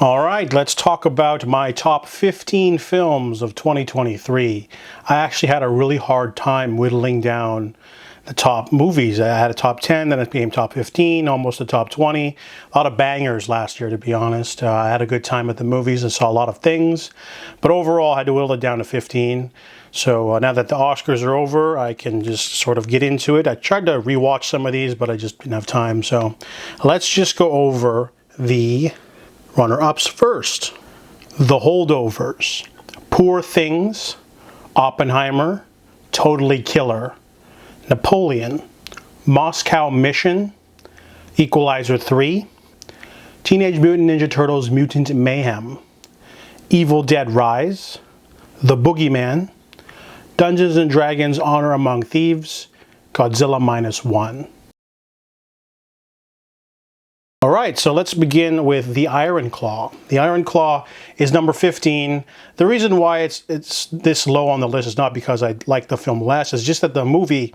All right, let's talk about my top 15 films of 2023. I actually had a really hard time whittling down the top movies. I had a top 10, then it became top 15, almost a top 20. A lot of bangers last year, to be honest. I had a good time at the movies and saw a lot of things, but overall I had to whittle it down to 15. So now that the Oscars are over, I can just sort of get into it. I tried to rewatch some of these, but I just didn't have time. So let's just go over the runner-ups first. The Holdovers, Poor Things, Oppenheimer, Totally Killer, Napoleon, Moscow Mission, Equalizer 3, Teenage Mutant Ninja Turtles Mutant Mayhem, Evil Dead Rise, The Boogeyman, Dungeons & Dragons Honor Among Thieves, Godzilla Minus One. All right, so let's begin with The Iron Claw. The Iron Claw is number 15. The reason why it's this low on the list is not because I like the film less, it's just that the movie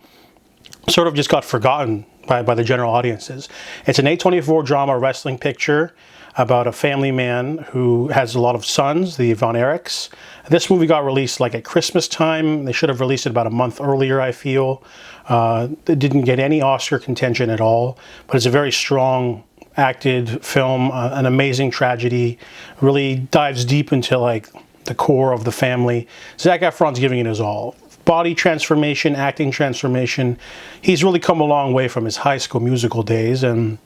sort of just got forgotten by the general audiences. It's an A24 drama wrestling picture about a family man who has a lot of sons, the Von Erichs. This movie got released like at Christmas time. They should have released it about a month earlier, I feel. It didn't get any Oscar contention at all, but it's a very strong acted film, an amazing tragedy, really dives deep into like the core of the family. Zac Efron's giving it his all. Body transformation, acting transformation. He's really come a long way from his High School Musical days, and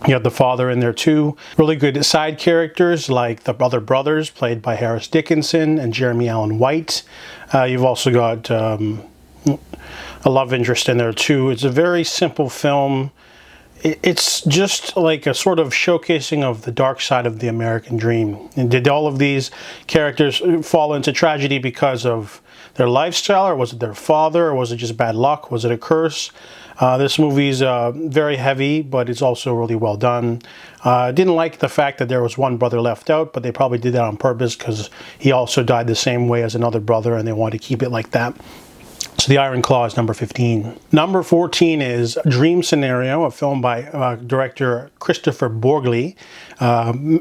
you have the father in there too. Really good side characters like the other brothers played by Harris Dickinson and Jeremy Allen White. You've also got a love interest in there too. It's a very simple film. It's just like a sort of showcasing of the dark side of the American dream. And did all of these characters fall into tragedy because of their lifestyle, or was it their father, or was it just bad luck? Was it a curse? This movie's very heavy, but it's also really well done. Didn't like the fact that there was one brother left out, but they probably did that on purpose because he also died the same way as another brother, and they wanted to keep it like that. So The Iron Claw is number 15. Number 14 is Dream Scenario, a film by director Christopher Borgli.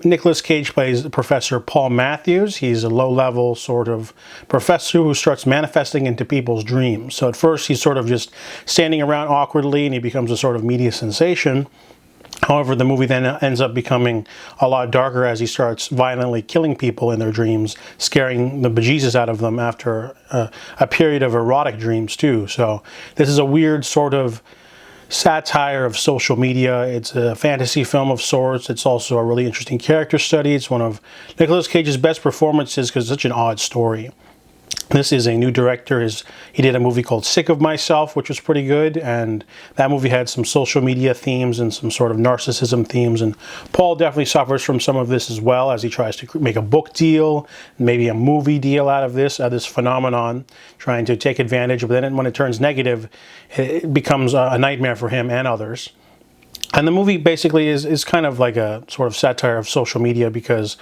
Nicolas Cage plays Professor Paul Matthews. He's a low-level sort of professor who starts manifesting into people's dreams. So at first he's sort of just standing around awkwardly and he becomes a sort of media sensation. However, the movie then ends up becoming a lot darker as he starts violently killing people in their dreams, scaring the bejesus out of them after a period of erotic dreams too. So this is a weird sort of satire of social media. It's a fantasy film of sorts. It's also a really interesting character study. It's one of Nicolas Cage's best performances because it's such an odd story. This is a new director. He did a movie called Sick of Myself, which was pretty good, and that movie had some social media themes and some sort of narcissism themes, and Paul definitely suffers from some of this as well as he tries to make a book deal, maybe a movie deal out of this phenomenon, trying to take advantage, but then when it turns negative, it becomes a nightmare for him and others. And the movie basically is kind of like a sort of satire of social media because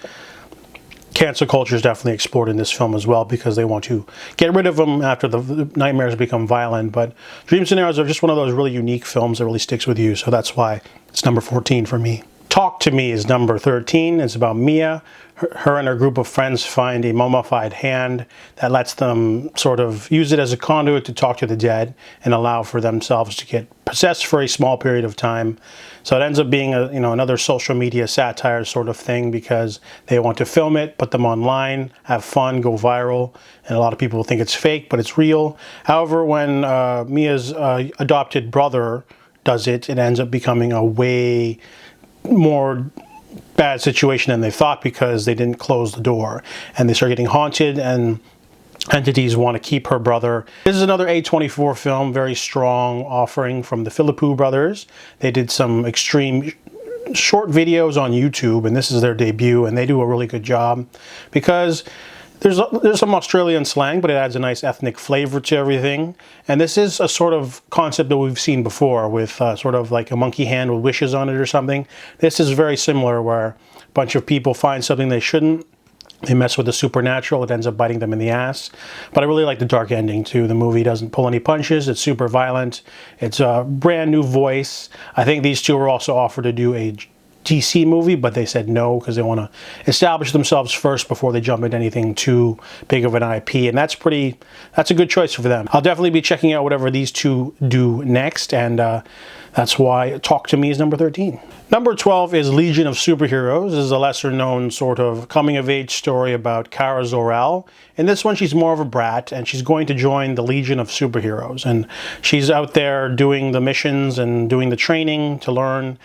cancel culture is definitely explored in this film as well because they want to get rid of them after the nightmares become violent. But Dream Scenarios are just one of those really unique films that really sticks with you, so that's why it's number 14 for me. Talk to Me is number 13. It's about Mia. Her and her group of friends find a mummified hand that lets them sort of use it as a conduit to talk to the dead and allow for themselves to get possessed for a small period of time. So it ends up being another social media satire sort of thing because they want to film it, put them online, have fun, go viral, and a lot of people think it's fake, but it's real. However, when Mia's adopted brother does it, it ends up becoming a way more bad situation than they thought because they didn't close the door and they start getting haunted and entities want to keep her brother. This is another A24 film, very strong offering from the Philippou brothers. They did some extreme short videos on YouTube and this is their debut and they do a really good job because there's some Australian slang, but it adds a nice ethnic flavor to everything. And this is a sort of concept that we've seen before with sort of like a monkey hand with wishes on it or something. This is very similar where a bunch of people find something they shouldn't. They mess with the supernatural, it ends up biting them in the ass. But I really like the dark ending too. The movie doesn't pull any punches, it's super violent. It's a brand new voice. I think these two were also offered to do a DC movie, but they said no because they want to establish themselves first before they jump into anything too big of an IP, and that's a good choice for them. I'll definitely be checking out whatever these two do next, and that's why Talk to Me is number 13. Number 12 is Legion of Superheroes. This is a lesser-known sort of coming-of-age story about Kara Zor-El. In this one, she's more of a brat, and she's going to join the Legion of Superheroes. And she's out there doing the missions and doing the training to learn,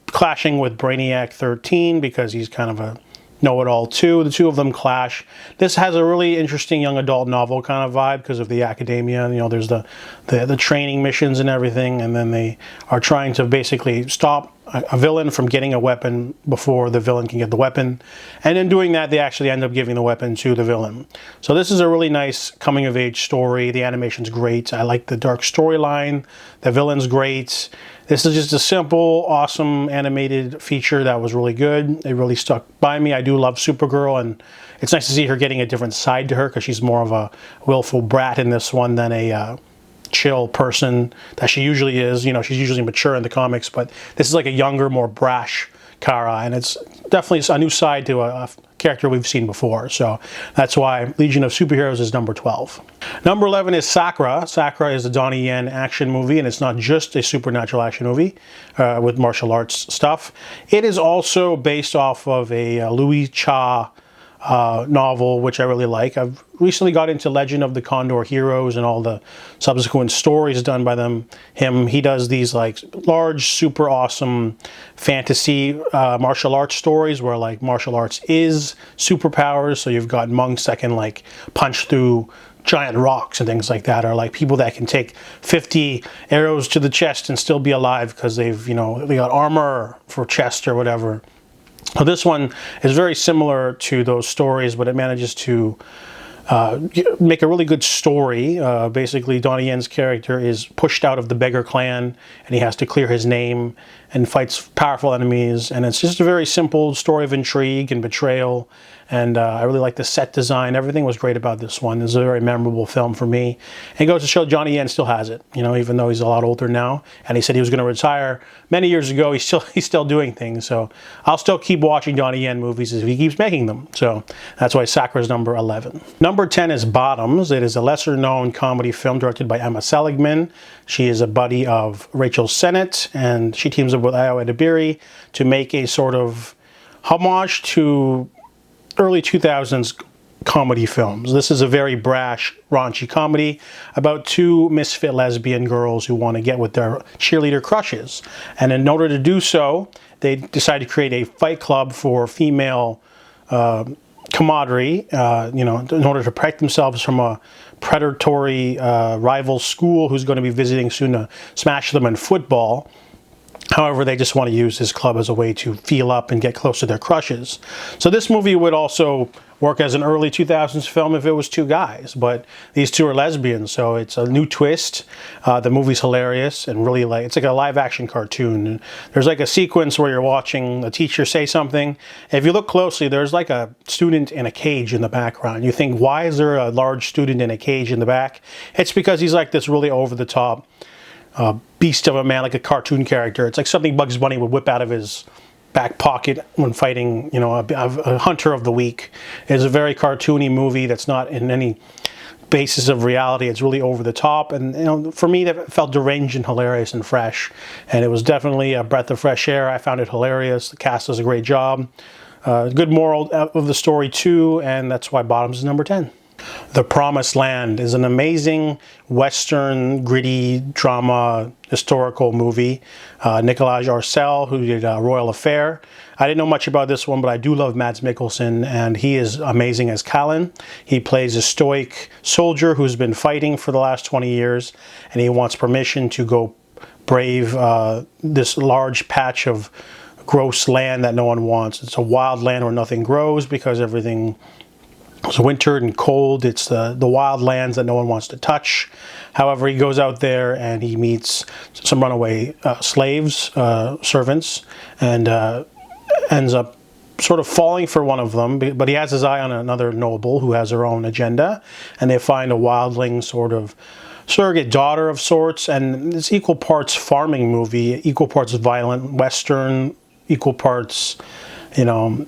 clashing with Brainiac 13 because he's kind of a know-it-all too. The two of them clash. This has a really interesting young adult novel kind of vibe because of the academia. You know, there's the training missions and everything, and then they are trying to basically stop a villain from getting a weapon before the villain can get the weapon. And in doing that, they actually end up giving the weapon to the villain. So this is a really nice coming-of-age story. The animation's great. I like the dark storyline. The villain's great. This is just a simple, awesome animated feature that was really good. It really stuck by me. I do love Supergirl, and it's nice to see her getting a different side to her because she's more of a willful brat in this one than a chill person that she usually is. You know, she's usually mature in the comics, but this is like a younger, more brash Kara, and it's definitely a new side to a character we've seen before. So that's why Legion of Superheroes is number 12. Number 11 is Sakura. Sakura is a Donnie Yen action movie, and it's not just a supernatural action movie with martial arts stuff. It is also based off of a Louis Cha novel, which I really like. I've recently got into Legend of the Condor Heroes and all the subsequent stories done by him. He does these like large, super awesome fantasy martial arts stories where like martial arts is superpowers. So you've got monks that can like punch through giant rocks and things like that, or like people that can take 50 arrows to the chest and still be alive because they got armor for chest or whatever. So this one is very similar to those stories, but it manages to make a really good story. Basically, Donnie Yen's character is pushed out of the beggar clan, and he has to clear his name and fights powerful enemies. And it's just a very simple story of intrigue and betrayal. And I really like the set design. Everything was great about this one. It's a very memorable film for me. And it goes to show Donnie Yen still has it, you know, even though he's a lot older now. And he said he was going to retire many years ago. He's still doing things. So I'll still keep watching Donnie Yen movies if he keeps making them. So that's why Sakura's number 11. Number 10 is Bottoms. It is a lesser-known comedy film directed by Emma Seligman. She is a buddy of Rachel Sennett, and she teams up with Ayo Edebiri to make a sort of homage to early 2000s comedy films. This is a very brash, raunchy comedy about two misfit lesbian girls who want to get with their cheerleader crushes. And in order to do so, they decide to create a fight club for female camaraderie, in order to protect themselves from a predatory rival school who's going to be visiting soon to smash them in football. However, they just want to use this club as a way to feel up and get close to their crushes. So this movie would also work as an early 2000s film if it was two guys, but these two are lesbians, so it's a new twist. The movie's hilarious and really it's like a live action cartoon. And there's like a sequence where you're watching a teacher say something. If you look closely, there's like a student in a cage in the background. You think, why is there a large student in a cage in the back? It's because he's like this really over the top beast of a man, like a cartoon character. It's like something Bugs Bunny would whip out of his back pocket when fighting, a hunter of the week. It's a very cartoony movie that's not in any basis of reality. It's really over the top, and for me that felt deranged and hilarious and fresh, and it was definitely a breath of fresh air. I found it hilarious. The cast does a great job. Good moral of the story too, and that's why Bottoms is number 10. The Promised Land is an amazing Western, gritty, drama, historical movie. Nicolas Arcel, who did Royal Affair. I didn't know much about this one, but I do love Mads Mikkelsen, and he is amazing as Callan. He plays a stoic soldier who's been fighting for the last 20 years, and he wants permission to go brave this large patch of gross land that no one wants. It's a wild land where nothing grows because everything it's wintered and cold. It's the wild lands that no one wants to touch. However, he goes out there and he meets some runaway slaves, servants, and ends up sort of falling for one of them. But he has his eye on another noble who has her own agenda, and they find a wildling sort of surrogate daughter of sorts. And it's equal parts farming movie, equal parts violent Western, equal parts,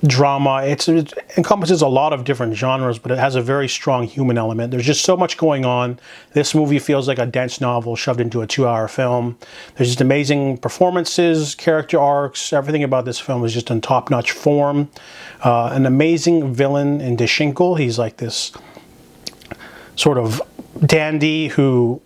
drama. It encompasses a lot of different genres, but it has a very strong human element. There's just so much going on. This movie feels like a dense novel shoved into a 2-hour film. There's just amazing performances, character arcs. Everything about this film is just in top-notch form. An amazing villain in Deshinkle. He's like this sort of dandy who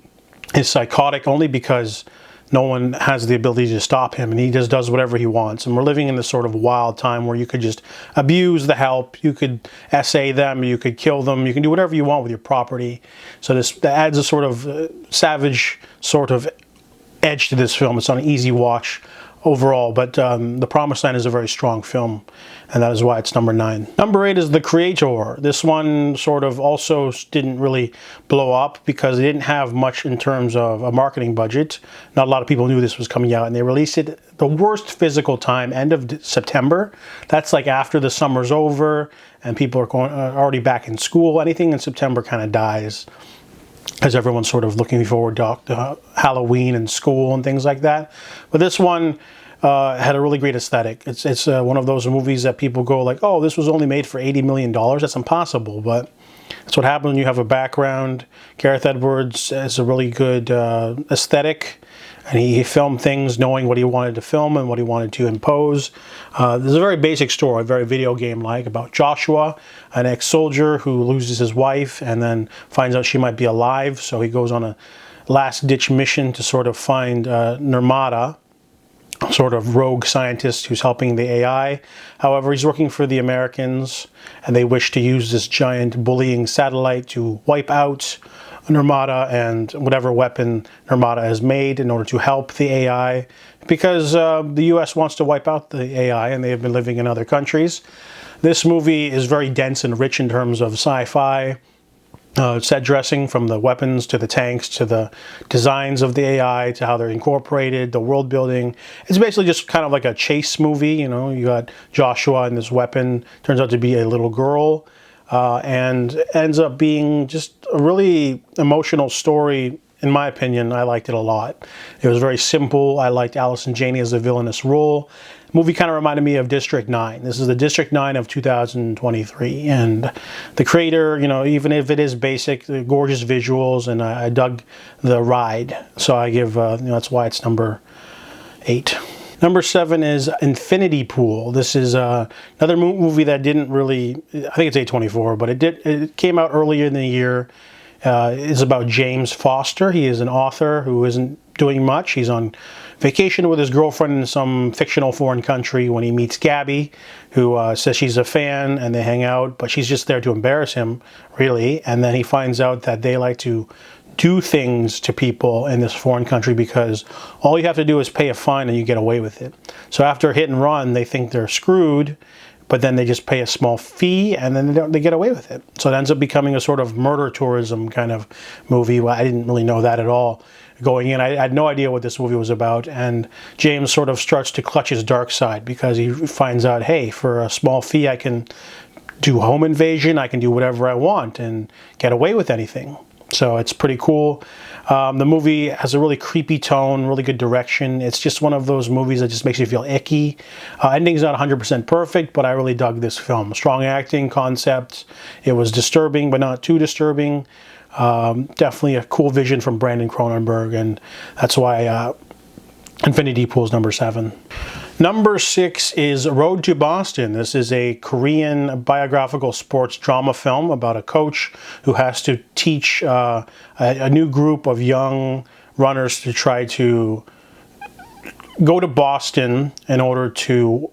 is psychotic only because no one has the ability to stop him, and he just does whatever he wants. And we're living in this sort of wild time where you could just abuse the help, you could essay them, you could kill them, you can do whatever you want with your property. So that adds a sort of savage sort of edge to this film. It's not an easy watch overall, but The Promised Land is a very strong film, and that is why it's number 9. Number 8 is The Creator. This one sort of also didn't really blow up because it didn't have much in terms of a marketing budget. Not a lot of people knew this was coming out, and they released it the worst physical time, end of September. That's like after the summer's over and people are already back in school. Anything in September kind of dies, as everyone's sort of looking forward to Halloween and school and things like that. But this one had a really great aesthetic. It's one of those movies that people go like, oh, this was only made for $80 million. That's impossible. But that's what happens when you have a background. Gareth Edwards has a really good aesthetic, and he filmed things knowing what he wanted to film and what he wanted to impose. There's a very basic story, very video game-like, about Joshua, an ex-soldier who loses his wife and then finds out she might be alive. So he goes on a last-ditch mission to sort of find Nirmata, sort of rogue scientist who's helping the AI. However, he's working for the Americans, and they wish to use this giant bullying satellite to wipe out Nirmata and whatever weapon Nirmata has made in order to help the AI, because the US wants to wipe out the AI, and they have been living in other countries. This movie is very dense and rich in terms of sci-fi, set dressing, from the weapons to the tanks to the designs of the AI to how they're incorporated, the world building. It's basically just kind of like a chase movie. You got Joshua and this weapon turns out to be a little girl, and ends up being just a really emotional story. In my opinion, I liked it a lot. It was very simple. I liked Allison Janney as a villainous role. The movie kind of reminded me of District 9. This is the District 9 of 2023. And the creator, even if it is basic, gorgeous visuals, and I dug the ride. So I give, that's why it's number 8. Number 7 is Infinity Pool. This is another movie that didn't really, I think it's A24, but it came out earlier in the year. It's about James Foster. He is an author who isn't doing much. He's on vacation with his girlfriend in some fictional foreign country when he meets Gabby, who says she's a fan, and they hang out, but she's just there to embarrass him, really. And then he finds out that they like to do things to people in this foreign country because all you have to do is pay a fine and you get away with it. So after a hit and run, they think they're screwed, but then they just pay a small fee and then they get away with it. So it ends up becoming a sort of murder tourism kind of movie. Well, I didn't really know that at all going in. I had no idea what this movie was about, and James sort of starts to clutch his dark side because he finds out, hey, for a small fee I can do home invasion, I can do whatever I want and get away with anything. So it's pretty cool. The movie has a really creepy tone, really good direction. It's just one of those movies that just makes you feel icky. Ending's not 100% perfect, but I really dug this film. Strong acting, concept. It was disturbing, but not too disturbing. Definitely a cool vision from Brandon Cronenberg, and that's why Infinity Pool is number 7. Number 6 is Road to Boston. This is a Korean biographical sports drama film about a coach who has to teach a new group of young runners to try to go to Boston in order to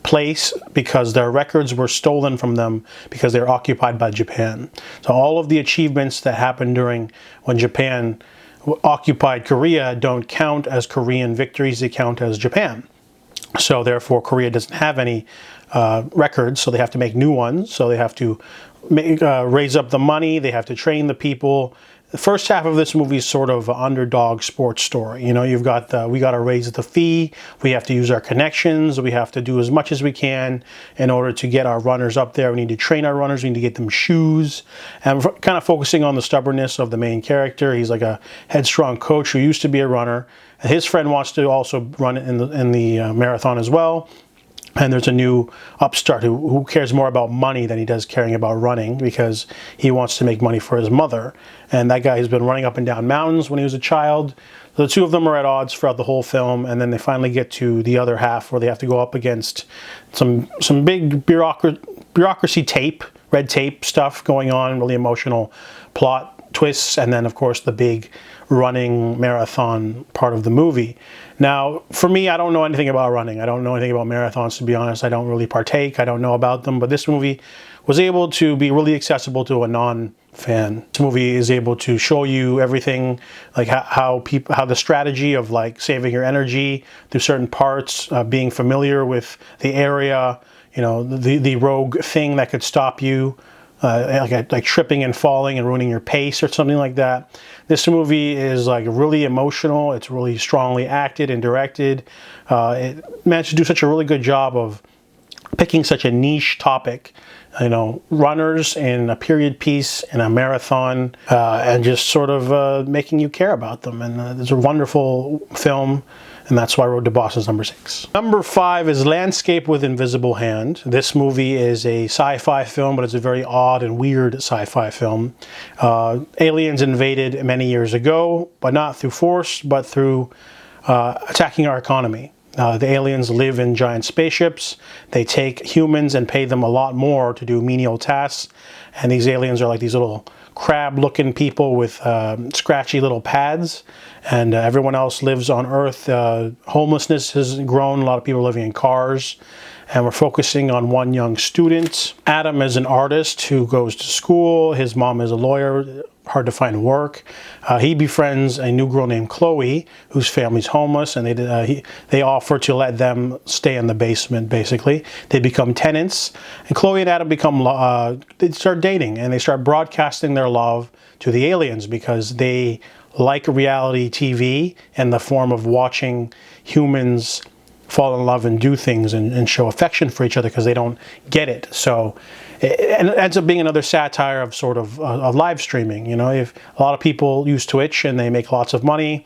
place, because their records were stolen from them because they were occupied by Japan. So all of the achievements that happened during when Japan occupied Korea don't count as Korean victories, they count as Japan. So therefore Korea doesn't have any records, so they have to make new ones. So they have to raise up the money, they have to train the people. The first half of this movie is sort of an underdog sports story. You've got we got to raise the fee, we have to use our connections, we have to do as much as we can in order to get our runners up there. We need to train our runners, we need to get them shoes. And we're kind of focusing on the stubbornness of the main character. He's like a headstrong coach who used to be a runner. His friend wants to also run in the marathon as well. And there's a new upstart who cares more about money than he does caring about running, because he wants to make money for his mother. And that guy has been running up and down mountains when he was a child. The two of them are at odds throughout the whole film, and then they finally get to the other half where they have to go up against some big bureaucracy tape, red tape stuff going on, really emotional plot twists, and then of course the big running marathon part of the movie. Now, for me, I don't know anything about running. I don't know anything about marathons, to be honest. I don't really partake. I don't know about them. But this movie was able to be really accessible to a non-fan. This movie is able to show you everything, like how the strategy of like saving your energy through certain parts, being familiar with the area, you know, the rogue thing that could stop you. Like tripping and falling and ruining your pace or something like that. This movie is like really emotional. It's really strongly acted and directed. It managed to do such a really good job of picking such a niche topic, you know, runners in a period piece, in a marathon, and just sort of making you care about them. And it's a wonderful film. And that's why Road to Boston is number 6. Number 5 is Landscape with Invisible Hand. This movie is a sci-fi film, but it's a very odd and weird sci-fi film. Aliens invaded many years ago, but not through force, but through attacking our economy. The aliens live in giant spaceships. They take humans and pay them a lot more to do menial tasks. And these aliens are like these little crab-looking people with scratchy little pads, and everyone else lives on Earth. Homelessness has grown. A lot of people are living in cars, and we're focusing on one young student. Adam is an artist who goes to school. His mom is a lawyer. Hard to find work. He befriends a new girl named Chloe, whose family's homeless, and they offer to let them stay in the basement. Basically, they become tenants, and Chloe and Adam they start dating, and they start broadcasting their love to the aliens because they like reality TV in the form of watching humans fall in love and do things and show affection for each other because they don't get it. So it ends up being another satire of sort of live streaming. You know, if a lot of people use Twitch and they make lots of money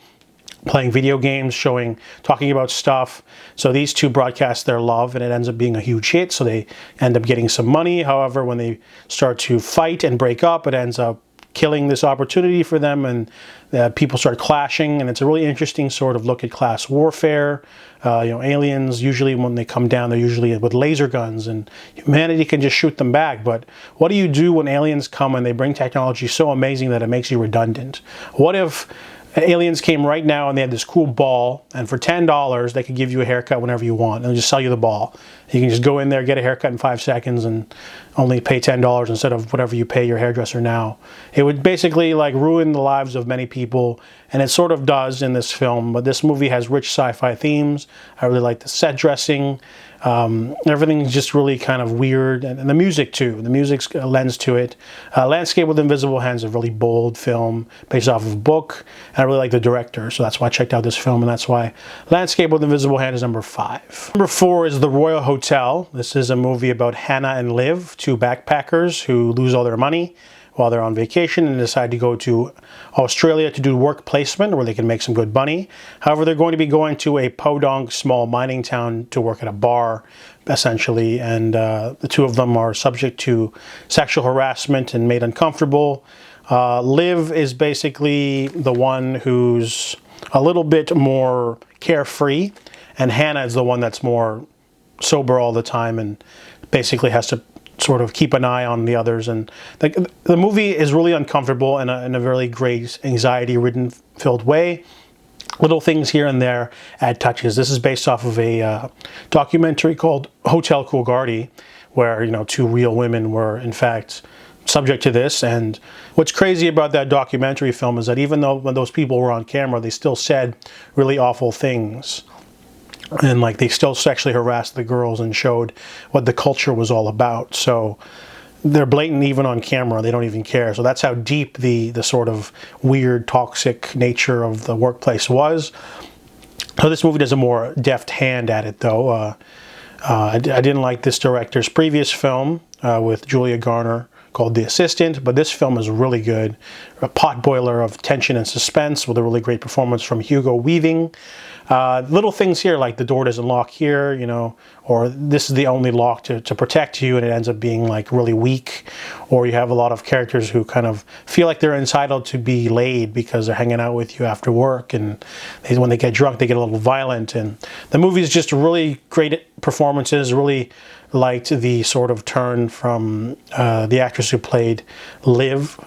playing video games, talking about stuff. So these two broadcast their love, and it ends up being a huge hit. So they end up getting some money. However, when they start to fight and break up, it ends up killing this opportunity for them, and people start clashing, and it's a really interesting sort of look at class warfare. You know, aliens, usually when they come down, they're usually with laser guns, and humanity can just shoot them back. But what do you do when aliens come and they bring technology so amazing that it makes you redundant? What if aliens came right now and they had this cool ball, and for $10 they could give you a haircut whenever you want, and they'll just sell you the ball. You can just go in there, get a haircut in 5 seconds, and only pay $10 instead of whatever you pay your hairdresser now. It would basically like ruin the lives of many people, and it sort of does in this film. But this movie has rich sci-fi themes. I really like the set dressing. Everything's just really kind of weird, and the music too. The music lends to it. Landscape with Invisible Hands is a really bold film based off of a book, and I really like the director, so that's why I checked out this film, and that's why Landscape with Invisible Hand is number 5. Number 4 is The Royal Hotel. This is a movie about Hannah and Liv, two backpackers who lose all their money while they're on vacation and decide to go to Australia to do work placement where they can make some good money. However, they're going to be going to a podunk small mining town to work at a bar, essentially, and the two of them are subject to sexual harassment and made uncomfortable. Liv is basically the one who's a little bit more carefree, and Hannah is the one that's more sober all the time and basically has to sort of keep an eye on the others. And the movie is really uncomfortable in a really great anxiety-ridden filled way. Little things here and there add touches. This is based off of a documentary called Hotel Coolgardie, where, you know, two real women were in fact subject to this. And what's crazy about that documentary film is that even though when those people were on camera, they still said really awful things. And like they still sexually harassed the girls and showed what the culture was all about. So they're blatant even on camera. They don't even care. So that's how deep the sort of weird, toxic nature of the workplace was. So this movie does a more deft hand at it, though. I didn't like this director's previous film with Julia Garner called The Assistant, but this film is really good. A potboiler of tension and suspense with a really great performance from Hugo Weaving. Little things here like the door doesn't lock here, you know, or this is the only lock to protect you, and it ends up being like really weak. Or you have a lot of characters who kind of feel like they're entitled to be laid because they're hanging out with you after work, and when they get drunk they get a little violent. And the movie is just really great performances. Really liked the sort of turn from the actress who played Liv.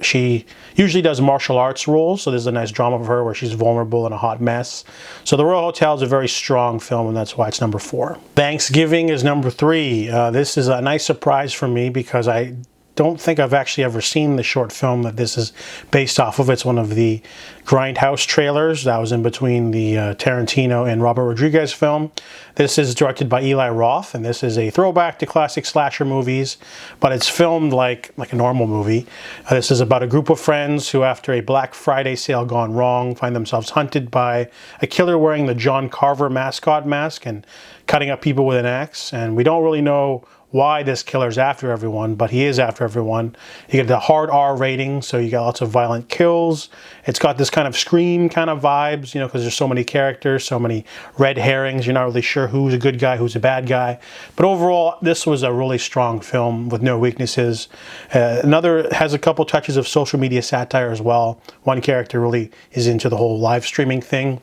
She usually does martial arts roles, so there's a nice drama of her where she's vulnerable and a hot mess. So The Royal Hotel is a very strong film, and that's why it's number 4. Thanksgiving is number 3. This is a nice surprise for me because I don't think I've actually ever seen the short film that this is based off of. It's one of the Grindhouse trailers that was in between the Tarantino and Robert Rodriguez film. This is directed by Eli Roth, and this is a throwback to classic slasher movies, but it's filmed like a normal movie. This is about a group of friends who, after a Black Friday sale gone wrong, find themselves hunted by a killer wearing the John Carver mascot mask and cutting up people with an axe. And we don't really know why this killer's after everyone, but he is after everyone. You get the hard R rating, so you got lots of violent kills. It's got this kind of Scream kind of vibes, you know, because there's so many characters, so many red herrings. You're not really sure who's a good guy, who's a bad guy. But overall, this was a really strong film with no weaknesses. Another has a couple touches of social media satire as well. One character really is into the whole live streaming thing,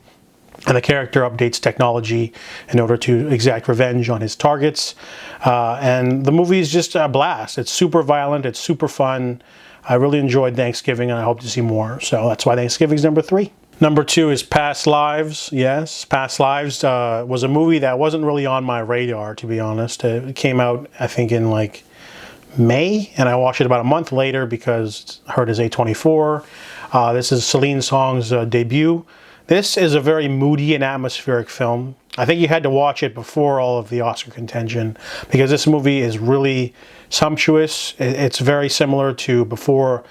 and the character updates technology in order to exact revenge on his targets. And the movie is just a blast. It's super violent. It's super fun. I really enjoyed Thanksgiving, and I hope to see more. So that's why Thanksgiving's number 3. Number 2 is Past Lives. Yes, Past Lives was a movie that wasn't really on my radar, to be honest. It came out, I think, in like May, and I watched it about a month later because I heard it's A24. This is Celine Song's debut. This is a very moody and atmospheric film. I think you had to watch it before all of the Oscar contention because this movie is really sumptuous. It's very similar to Before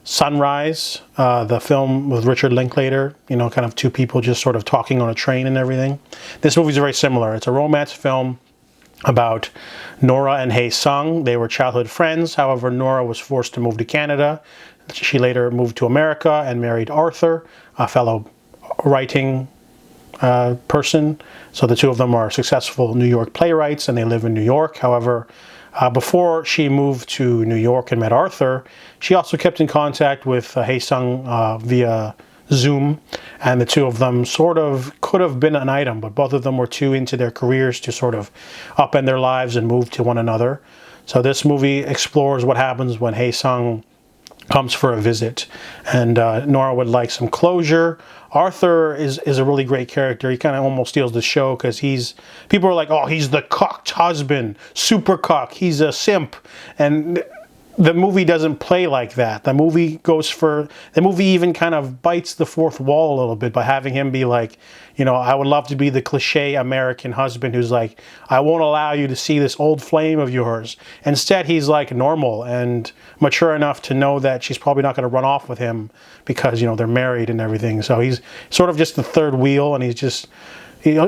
Sunrise, the film with Richard Linklater, you know, kind of two people just sort of talking on a train and everything. This movie is very similar. It's a romance film about Nora and Hae Sung. They were childhood friends. However, Nora was forced to move to Canada. She later moved to America and married Arthur, a fellow writing person. So the two of them are successful New York playwrights, and they live in New York. However, before she moved to New York and met Arthur, she also kept in contact with Hae Sung via Zoom, and the two of them sort of could have been an item, but both of them were too into their careers to sort of upend their lives and move to one another. So this movie explores what happens when Hae Sung comes for a visit, and Nora would like some closure. Arthur is a really great character. He kind of almost steals the show because people are like, oh, he's the cocked husband, super cock, he's a simp, and the movie doesn't play like that. The movie even kind of bites the fourth wall a little bit by having him be like, you know, I would love to be the cliche American husband who's like, I won't allow you to see this old flame of yours. Instead, he's like normal and mature enough to know that she's probably not going to run off with him because, you know, they're married and everything. So he's sort of just the third wheel, and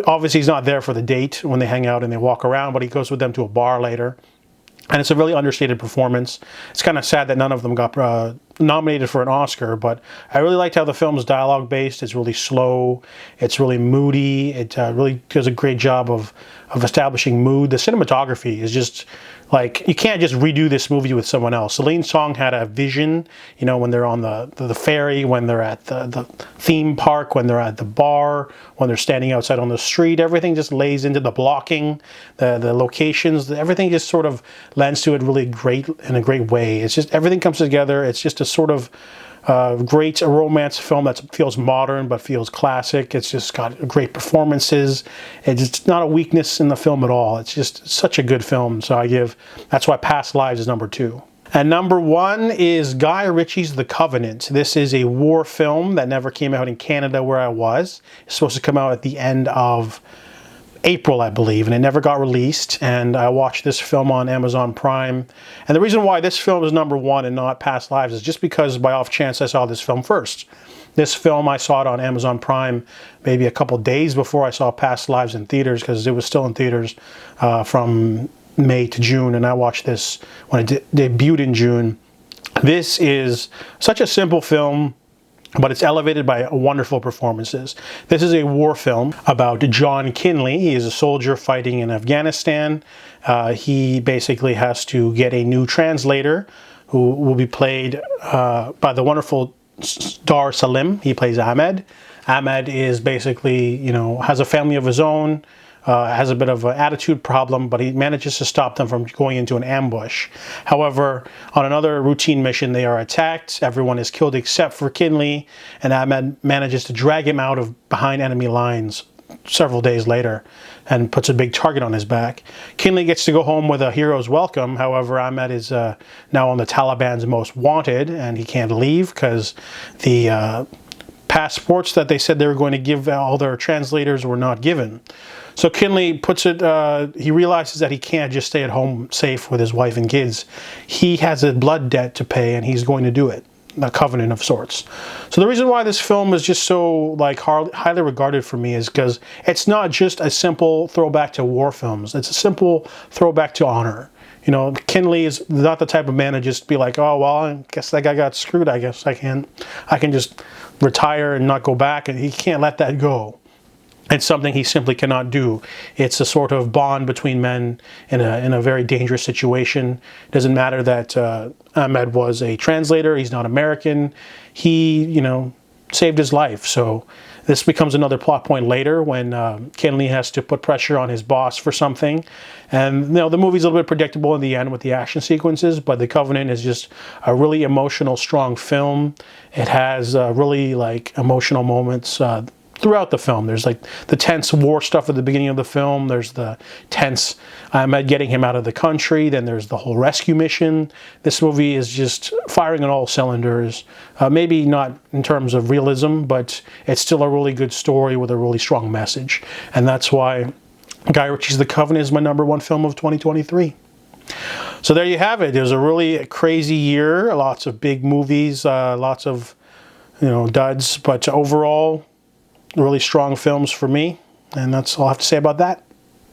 obviously he's not there for the date when they hang out and they walk around, but he goes with them to a bar later. And it's a really understated performance. It's kind of sad that none of them got nominated for an Oscar, but I really liked how the film's dialogue-based. It's really slow. It's really moody. It really does a great job of establishing mood. The cinematography is just like, you can't just redo this movie with someone else. Celine Song had a vision, you know, when they're on the ferry, when they're at the theme park, when they're at the bar, when they're standing outside on the street. Everything just lays into the blocking, the locations. Everything just sort of lends to it really great in a great way. It's just, everything comes together. It's just a sort of great romance film that feels modern but feels classic. It's just got great performances. It's not a weakness in the film at all. It's just such a good film. So that's why Past Lives is number 2. And number 1 is Guy Ritchie's The Covenant. This is a war film that never came out in Canada where I was. It's supposed to come out at the end of April, I believe, and it never got released. And I watched this film on Amazon Prime. And the reason why this film is number 1 and not Past Lives is just because by off chance I saw this film first. This film, I saw it on Amazon Prime maybe a couple days before I saw Past Lives in theaters, because it was still in theaters from May to June, and I watched this when it debuted in June. This is such a simple film, but it's elevated by wonderful performances. This is a war film about John Kinley. He is a soldier fighting in Afghanistan. He basically has to get a new translator who will be played by the wonderful Dar Salim. He plays Ahmed. Ahmed is basically, has a family of his own, has a bit of an attitude problem, but he manages to stop them from going into an ambush. However, on another routine mission, they are attacked. Everyone is killed except for Kinley, and Ahmed manages to drag him out of behind enemy lines several days later and puts a big target on his back. Kinley gets to go home with a hero's welcome. However, Ahmed is now on the Taliban's most wanted, and he can't leave because the passports that they said they were going to give all their translators were not given. So Kinley he realizes that he can't just stay at home safe with his wife and kids. He has a blood debt to pay, and he's going to do it. A covenant of sorts. So the reason why this film is just so highly regarded for me is because it's not just a simple throwback to war films. It's a simple throwback to honor. Kinley is not the type of man to just be like, oh, well, I guess that guy got screwed. I guess I can just retire and not go back. And he can't let that go. It's something he simply cannot do. It's a sort of bond between men in a very dangerous situation. It doesn't matter that Ahmed was a translator. He's not American. He, saved his life. So this becomes another plot point later when Kinley has to put pressure on his boss for something. And, the movie's a little bit predictable in the end with the action sequences, but The Covenant is just a really emotional, strong film. It has really, emotional moments throughout the film. There's the tense war stuff at the beginning of the film. There's the tense Ahmed getting him out of the country. Then there's the whole rescue mission. This movie is just firing on all cylinders. Maybe not in terms of realism, but it's still a really good story with a really strong message. And that's why Guy Ritchie's The Covenant is my #1 film of 2023. So there you have it. It was a really crazy year. Lots of big movies, lots of duds, but overall, really strong films for me, and that's all I have to say about that.